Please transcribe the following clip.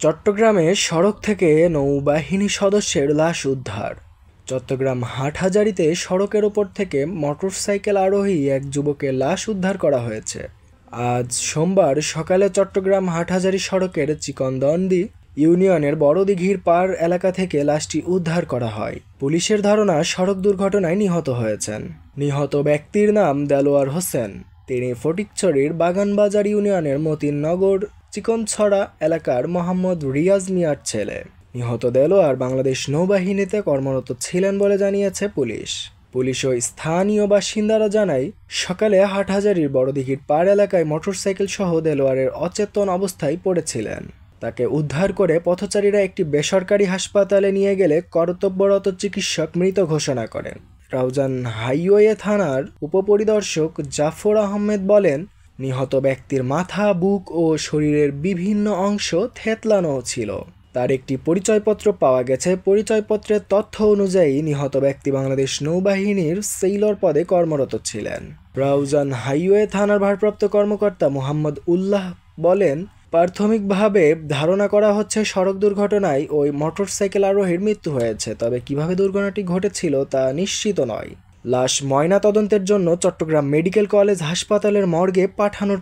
চট্টগ্রামে সড়ক থেকে নৌবাহিনী সদস্যের লাশ উদ্ধার। চট্টগ্রাম হাটহাজারীতে সড়কের ওপর থেকে মোটরসাইকেল আরোহী এক যুবকের লাশ উদ্ধার করা হয়েছে। আজ সোমবার সকালে চট্টগ্রাম হাটহাজারী সড়কের চিকনদন্ডি ইউনিয়নের বড়দিঘির পাড় এলাকা থেকে লাশটি উদ্ধার করা হয়। পুলিশের ধারণা সড়ক দুর্ঘটনায় নিহত হয়েছেন। নিহত ব্যক্তির নাম দেলোয়ার হোসেন। তিনি ফটিকছড়ির বাগানবাজার ইউনিয়নের মতিননগর চিকনছড়া এলাকার মোহাম্মদ রিয়াজ মিয়ার ছেলে। নিহত দেলোয়ার বাংলাদেশ নৌবাহিনীতে কর্মরত ছিলেন বলে জানিয়েছে পুলিশ। পুলিশ ও স্থানীয় বাসিন্দারা জানায়, সকালে হাটহাজারীর বড়দিঘির পাড় এলাকায় মোটরসাইকেল সহ দেলোয়ারের অচেতন অবস্থায় পড়েছিলেন। তাকে উদ্ধার করে পথচারীরা একটি বেসরকারি হাসপাতালে নিয়ে গেলে কর্তব্যরত চিকিৎসক মৃত ঘোষণা করেন। রাউজান হাইওয়ে থানার উপপরিদর্শক জাফর আহমেদ বলেন, নিহত ব্যক্তির মাথা, বুক ও শরীরের বিভিন্ন অংশ থেতলানো ছিল। তার একটি পরিচয়পত্র পাওয়া গেছে। পরিচয়পত্রের তথ্য অনুযায়ী নিহত ব্যক্তি বাংলাদেশ নৌবাহিনীর সেইলর পদে কর্মরত ছিলেন। রাউজান হাইওয়ে থানার ভারপ্রাপ্ত কর্মকর্তা মোহাম্মদ উল্লাহ বলেন, প্রাথমিকভাবে ধারণা করা হচ্ছে সড়ক দুর্ঘটনায় ওই মোটরসাইকেল আরোহীর মৃত্যু হয়েছে, তবে কিভাবে দুর্ঘটনাটি ঘটেছিল তা নিশ্চিত নয়। লাশ ময়নাতদন্তের জন্য চট্টগ্রাম মেডিকেল কলেজ হাসপাতালের মর্গে পাঠানোর